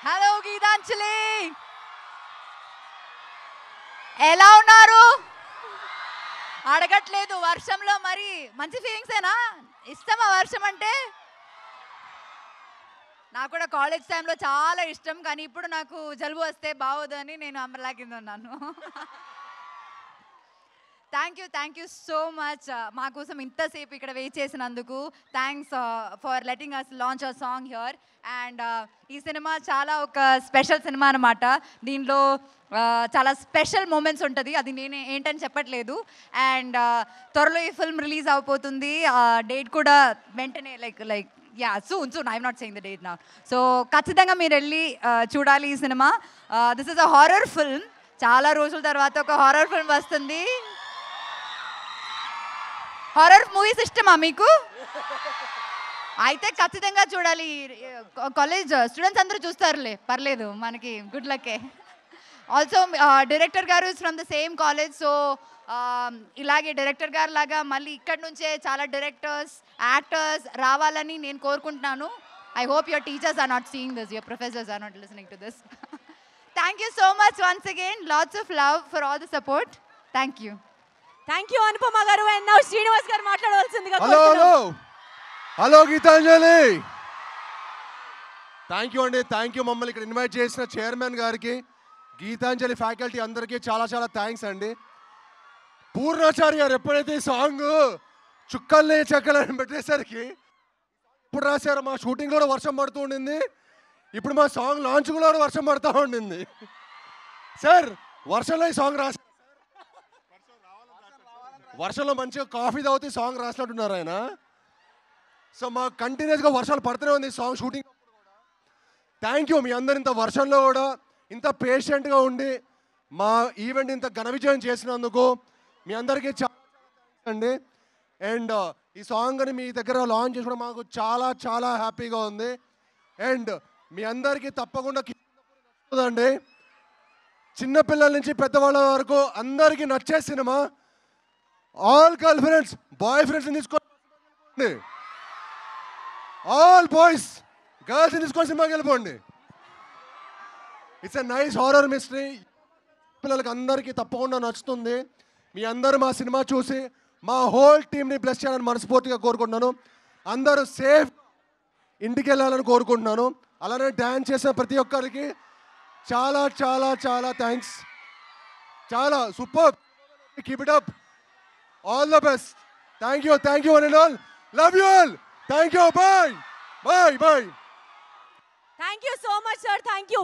Hello Gitanjali, ఎలా ఉన్నారు? అడగట్లేదు, వర్షంలో మరి మంచి ఫీలింగ్సేనా? ఇష్టమా వర్షం అంటే? నాకు కూడా కాలేజ్ టైంలో చాలా ఇష్టం, కానీ ఇప్పుడు నాకు జలుబు వస్తే బాగోదని నేను అంబర్లా కింద ఉన్నాను. థ్యాంక్ యూ సో మచ్ మా కోసం ఇంతసేపు ఇక్కడ వెయిట్ చేసినందుకు. Thanks for letting us launch a song here. And ఈ సినిమా చాలా ఒక స్పెషల్ సినిమా అనమాట. దీనిలో చాలా స్పెషల్ మూమెంట్స్ ఉంటుంది, అది నేను ఏంటని చెప్పట్లేదు. అండ్ త్వరలో ఈ ఫిల్మ్ రిలీజ్ అవబోతుంది. డేట్ కూడా వెంటనే like yeah soon I'm not saying the date now. So ఖచ్చితంగా మీరు వెళ్ళి చూడాలి ఈ cinema. This is a horror film. చాలా రోజుల తర్వాత ఒక హారర్ ఫిల్మ్ వస్తుంది. హారర్ మూవీస్ ఇష్టమా మీకు? అయితే ఖచ్చితంగా చూడాలి. కాలేజ్ స్టూడెంట్స్ అందరూ చూస్తారులే, పర్లేదు, మనకి గుడ్ లక్కే. ఆల్సో డైరెక్టర్ గారు is from the same college. So ఇలాగే డైరెక్టర్ గారు లాగా మళ్ళీ ఇక్కడ నుంచే చాలా డైరెక్టర్స్, యాక్టర్స్ రావాలని నేను కోరుకుంటున్నాను. I hope your teachers are not seeing this, your professors are not listening to this. Thank you so much once again. Lots of love for all the support. Thank you. Thank you Anupama garu. And now Srinivas garu మాట్లాడవలసిందిగా. Hello Geetanjali, thank you అండి. Thank you మమ్మల్ని ఇక్కడ invite చేసిన chairman గారికి, Gitanjali faculty అందరికీ చాలా చాలా thanks అండి. పూర్ణాచారి గారు ఎప్పుడైతే ఈ సాంగ్ చుక్కల్ని చెక్కలని పెట్టేసరికి ఇప్పుడు రాశారు. మా షూటింగ్ కూడా వర్షం పడుతూ ఉండింది, ఇప్పుడు మా సాంగ్ లాంచ్ కూడా వర్షం పడుతూ ఉండింది. సార్ వర్షంలో ఈ సాంగ్ రాశారు, వర్షంలో మంచిగా కాఫీ తాగుతూ సాంగ్ రాసినట్టున్నారు ఆయన. సో మాకు కంటిన్యూస్గా వర్షాలు పడుతూనే ఉంది సాంగ్ షూటింగ్. థ్యాంక్ యూ మీ అందరు ఇంత వర్షంలో కూడా ఇంత పేషెంట్గా ఉండి మా ఈవెంట్ ఇంత ఘన విజయం చేసినందుకు మీ అందరికీ చాలా అండి. అండ్ ఈ సాంగ్ని మీ దగ్గర లాంచ్ చేసుకోవడం మాకు చాలా చాలా హ్యాపీగా ఉంది. అండ్ మీ అందరికీ తప్పకుండా నచ్చుతుందండి. చిన్నపిల్లల నుంచి పెద్దవాళ్ళ వరకు అందరికీ నచ్చే సినిమా. ఆల్ గర్ల్ ఫ్రెండ్స్, బాయ్ ఫ్రెండ్స్ని తీసుకోండి, ఆల్ బాయ్స్ గర్ల్స్ని తీసుకొని సినిమాకి వెళ్ళిపోండి. It's a nice horror mystery. పిల్లలకి అందరికీ తప్పకుండా నచ్చుతుంది. మీ అందరూ మా సినిమా చూసి మా హోల్ టీమ్ని బ్లెస్ చేయాలని మనస్ఫూర్తిగా కోరుకుంటున్నాను. అందరూ సేఫ్ ఇంటికి వెళ్ళాలని కోరుకుంటున్నాను. అలానే డ్యాన్స్ చేసిన ప్రతి ఒక్కరికి చాలా చాలా చాలా థ్యాంక్స్. చాలా super, keep it up, all the best. Thank you one and all. Love you all. Thank you. Bye. Thank you so much sir. Thank you.